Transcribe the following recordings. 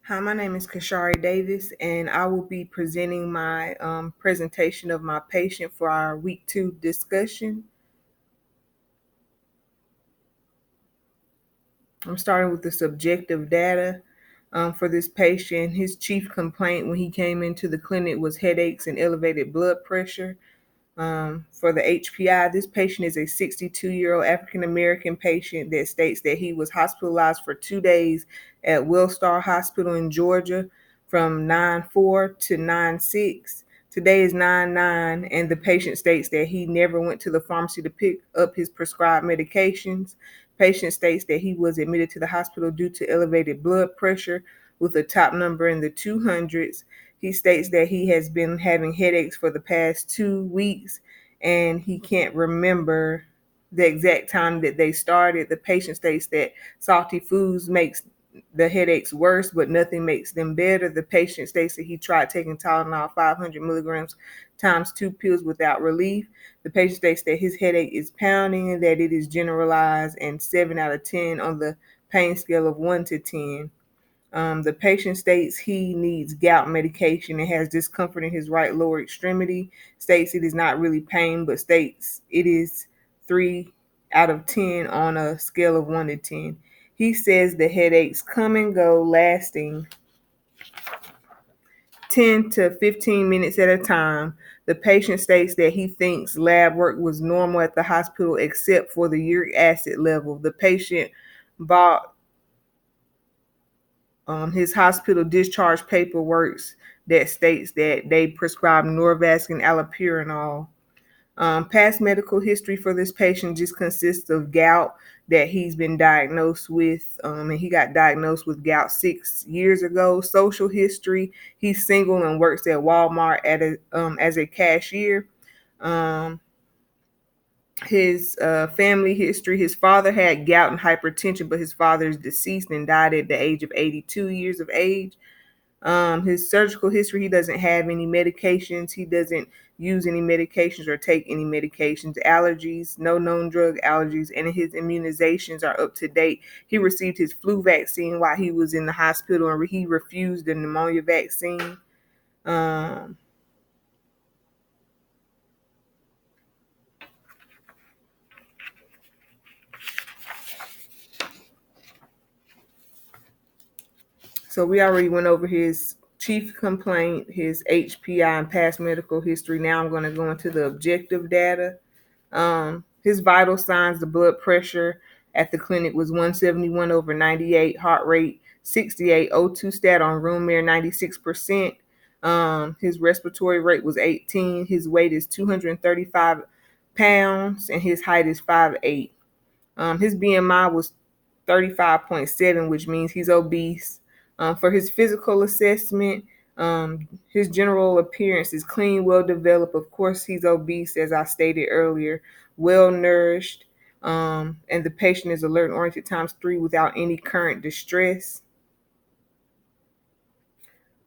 Hi, my name is Kashari Davis, and I will be presenting my presentation of my patient for our week 2 discussion. I'm starting with the subjective data for this patient. His chief complaint when he came into the clinic was headaches and elevated blood pressure. For the HPI, this patient is a 62-year-old African American patient that states that he was hospitalized for 2 days at Wellstar Hospital in Georgia from 9/4 to 9/6. Today is 9/9, and the patient states that he never went to the pharmacy to pick up his prescribed medications. Patient states that he was admitted to the hospital due to elevated blood pressure with a top number in the 200s. He states that he has been having headaches for the past 2 weeks and he can't remember the exact time that they started. The patient states that salty foods makes the headaches worse, but nothing makes them better. The patient states that he tried taking Tylenol 500 milligrams times 2 pills without relief. The patient states that his headache is pounding and that it is generalized and 7 out of 10 on the pain scale of 1 to 10. The patient states he needs gout medication and has discomfort in his right lower extremity. States it is not really pain, but states it is 3 out of 10 on a scale of 1 to 10. He says the headaches come and go, lasting 10 to 15 minutes at a time. The patient states that he thinks lab work was normal at the hospital except for the uric acid level. The patient bought his hospital discharge paperwork that states that they prescribe Norvasc and allopurinol. Past medical history for this patient just consists of gout that he's been diagnosed with, and he got diagnosed with gout 6 years ago. Social history: he's single and works at Walmart as a cashier. Um, his family history: his father had gout and hypertension, but his father is deceased and died at the age of 82 years of age. His surgical history: he doesn't have any medications. He doesn't use any medications or take any medications. Allergies: no known drug allergies, and his immunizations are up to date. He received his flu vaccine while he was in the hospital, and he refused the pneumonia vaccine. Um, So we already went over his chief complaint, his HPI, and past medical history. Now I'm going to go into the objective data. His vital signs: the blood pressure at the clinic was 171 over 98, heart rate 68, O2 stat on room air 96%. His respiratory rate was 18. His weight is 235 pounds, and his height is 5'8". His BMI was 35.7, which means he's obese. For his physical assessment, his general appearance is clean, well developed. Of course, he's obese, as I stated earlier, well nourished, and the patient is alert and oriented times 3 without any current distress.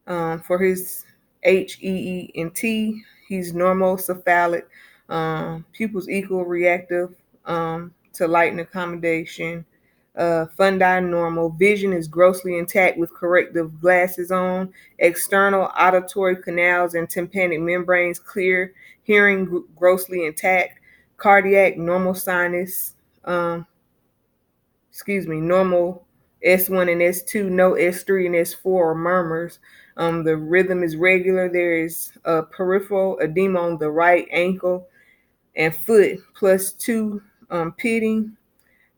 For his HEENT, he's normal, cephalic, pupils equal, reactive to light and accommodation. Fundi normal. Vision is grossly intact with corrective glasses on. External auditory canals and tympanic membranes clear. Hearing grossly intact. Cardiac normal sinus. Normal S1 and S2, no S3 and S4 or murmurs. The rhythm is regular. There is a peripheral edema on the right ankle and foot, +2 pitting.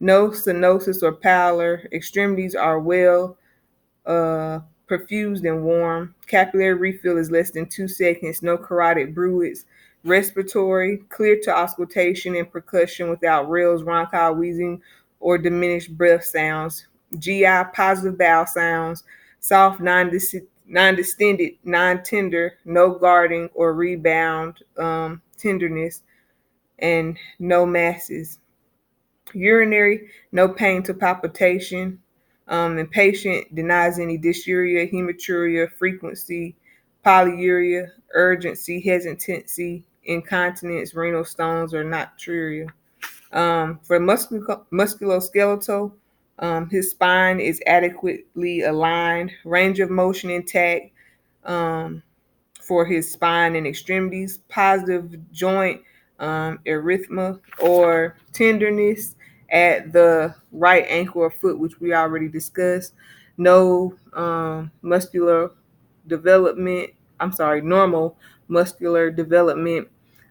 No stenosis or pallor. Extremities are well perfused and warm. Capillary refill is less than 2 seconds. No carotid bruits. Respiratory: clear to auscultation and percussion without rills, rhonchi, wheezing, or diminished breath sounds. GI: positive bowel sounds. Soft, non-distended, non-tender, no guarding or rebound tenderness, and no masses. Urinary: no pain to palpitation. And patient denies any dysuria, hematuria, frequency, polyuria, urgency, hesitancy, incontinence, renal stones, or nocturia. For musculoskeletal, His spine is adequately aligned, range of motion intact um, for his spine and extremities, positive joint erythema or tenderness at the right ankle or foot, which we already discussed. No muscular development. I'm sorry, normal muscular development.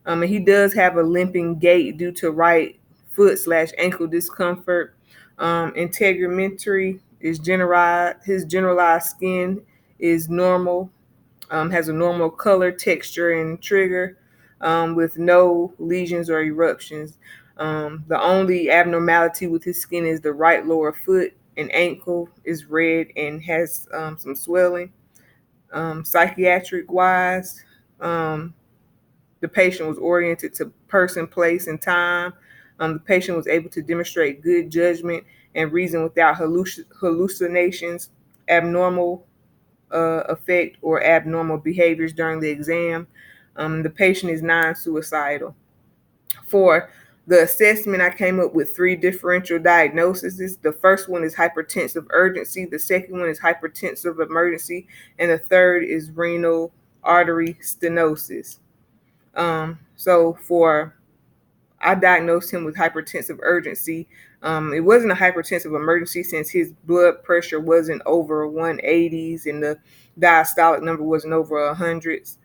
And he does have a limping gait due to right foot slash ankle discomfort. Integumentary is generalized. His generalized skin is normal, has a normal color, texture, and trigger, with no lesions or eruptions. The only abnormality with his skin is the right lower foot and ankle is red and has some swelling. Psychiatric wise, um, the patient was oriented to person, place, and time. The patient was able to demonstrate good judgment and reason without hallucinations, abnormal effect, or abnormal behaviors during the exam. The patient is non-suicidal. For the assessment, I came up with 3 differential diagnoses. The first one is hypertensive urgency, the second one is hypertensive emergency, and the third is renal artery stenosis. So for I diagnosed him with hypertensive urgency. It wasn't a hypertensive emergency since his blood pressure wasn't over 180s and the diastolic number wasn't over 100s.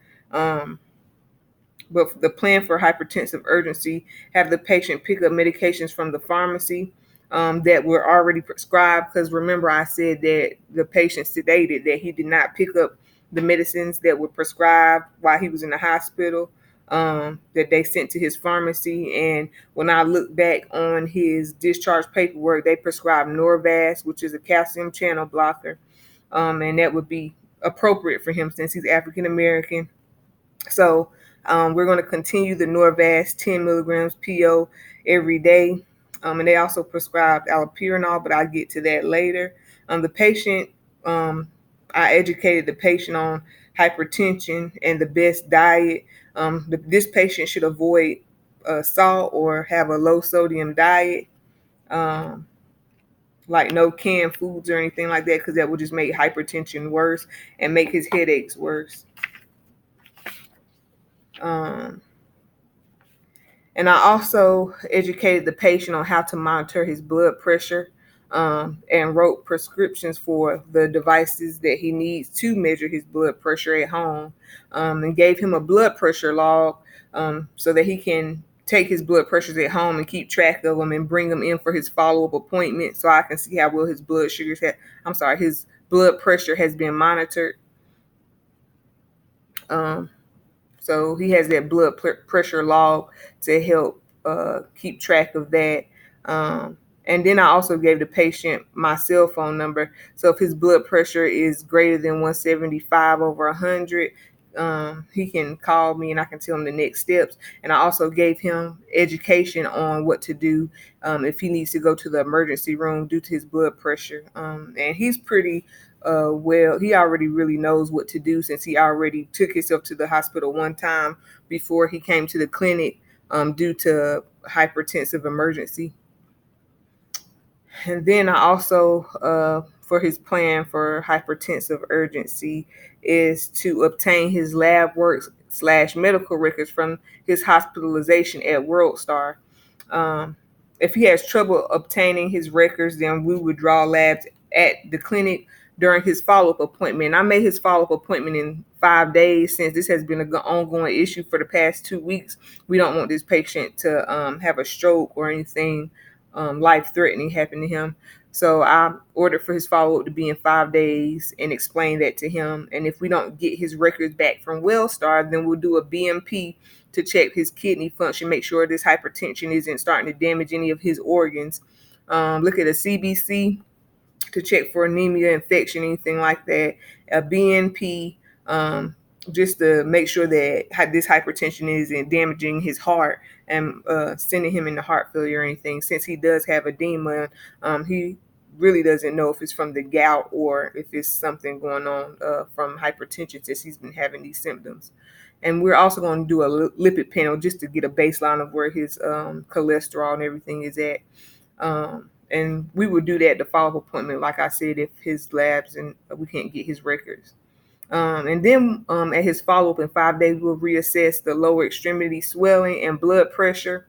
But the plan for hypertensive urgency have the patient pick up medications from the pharmacy that were already prescribed. Because remember, I said that the patient stated that he did not pick up the medicines that were prescribed while he was in the hospital, that they sent to his pharmacy. And when I look back on his discharge paperwork, they prescribed Norvasc, which is a calcium channel blocker, and that would be appropriate for him since he's African American. So we're going to continue the Norvasc 10 milligrams PO every day. And they also prescribed allopurinol, but I'll get to that later. The patient, I educated the patient on hypertension and the best diet. This patient should avoid salt or have a low sodium diet, like no canned foods or anything like that, because that would just make hypertension worse and make his headaches worse. And I also educated the patient on how to monitor his blood pressure, and wrote prescriptions for the devices that he needs to measure his blood pressure at home, and gave him a blood pressure log, so that he can take his blood pressures at home and keep track of them and bring them in for his follow-up appointment so I can see how well his his blood pressure has been monitored. So he has that blood pressure log to help keep track of that. And then I also gave the patient my cell phone number. So if his blood pressure is greater than 175 over 100, he can call me and I can tell him the next steps. And I also gave him education on what to do if he needs to go to the emergency room due to his blood pressure. And he's pretty well, he already really knows what to do since he already took himself to the hospital one time before he came to the clinic due to hypertensive emergency. And then I also, for his plan for hypertensive urgency, is to obtain his lab work / medical records from his hospitalization at WorldStar. If he has trouble obtaining his records, then we would draw labs at the clinic during his follow-up appointment. I made his follow-up appointment in 5 days since this has been an ongoing issue for the past 2 weeks. We don't want this patient to have a stroke or anything life-threatening happen to him. So I ordered for his follow-up to be in 5 days and explain that to him. And if we don't get his records back from WellStar, then we'll do a BMP to check his kidney function, make sure this hypertension isn't starting to damage any of his organs. Look at a CBC to check for anemia, infection, anything like that. A BNP, just to make sure that this hypertension isn't damaging his heart and sending him into heart failure or anything. Since he does have edema, he really doesn't know if it's from the gout or if it's something going on from hypertension since he's been having these symptoms. And we're also going to do a lipid panel just to get a baseline of where his cholesterol and everything is at. And we will do that at the follow-up appointment, like I said, if his labs and we can't get his records. And then at his follow-up in 5 days, we'll reassess the lower extremity swelling and blood pressure.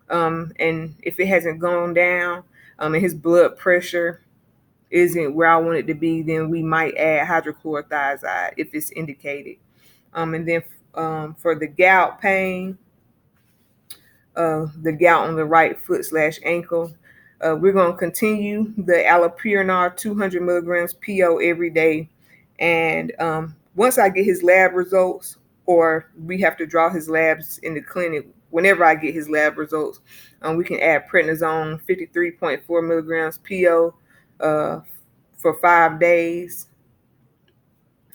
And if it hasn't gone down and his blood pressure isn't where I want it to be, then we might add hydrochlorothiazide if it's indicated. And then for the gout pain, the gout on the right foot / ankle, we're going to continue the allopurinol 200 milligrams PO every day. And once I get his lab results, or we have to draw his labs in the clinic, whenever I get his lab results, we can add prednisone 53.4 milligrams PO for 5 days.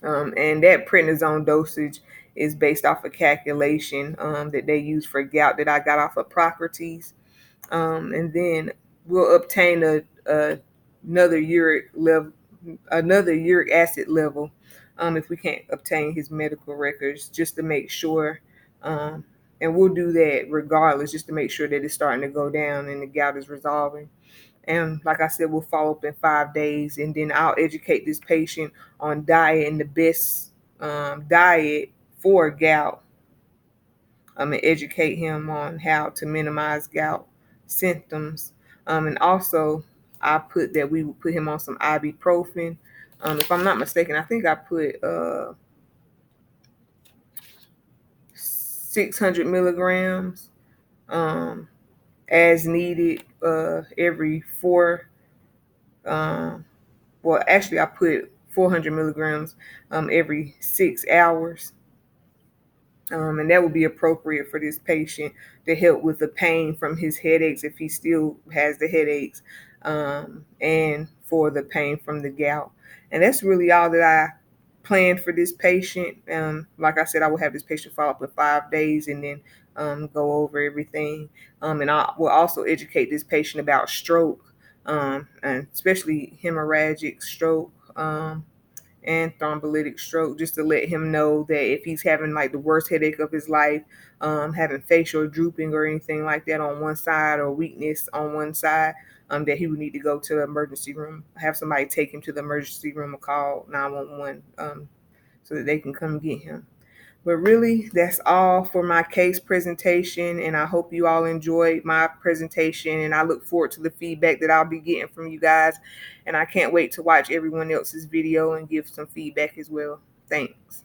And that prednisone dosage is based off a calculation that they use for gout that I got off of Procrates. And then we'll obtain another uric acid level if we can't obtain his medical records, just to make sure. And we'll do that regardless, just to make sure that it's starting to go down and the gout is resolving. And like I said, we'll follow up in 5 days, and then I'll educate this patient on diet and the best diet for gout. And educate him on how to minimize gout symptoms. And also, I put that we would put him on some ibuprofen. If I'm not mistaken, I think I put 600 milligrams as needed every four. Well, actually, I put 400 milligrams every 6 hours. And that would be appropriate for this patient to help with the pain from his headaches if he still has the headaches, and for the pain from the gout. And that's really all that I planned for this patient. Like I said, I will have this patient follow up in 5 days and then go over everything. And I will also educate this patient about stroke, and especially hemorrhagic stroke. And thrombolytic stroke, just to let him know that if he's having like the worst headache of his life, having facial drooping or anything like that on one side, or weakness on one side, that he would need to go to the emergency room, have somebody take him to the emergency room or call 911 so that they can come get him. But really, that's all for my case presentation, and I hope you all enjoyed my presentation, and I look forward to the feedback that I'll be getting from you guys, and I can't wait to watch everyone else's video and give some feedback as well. Thanks.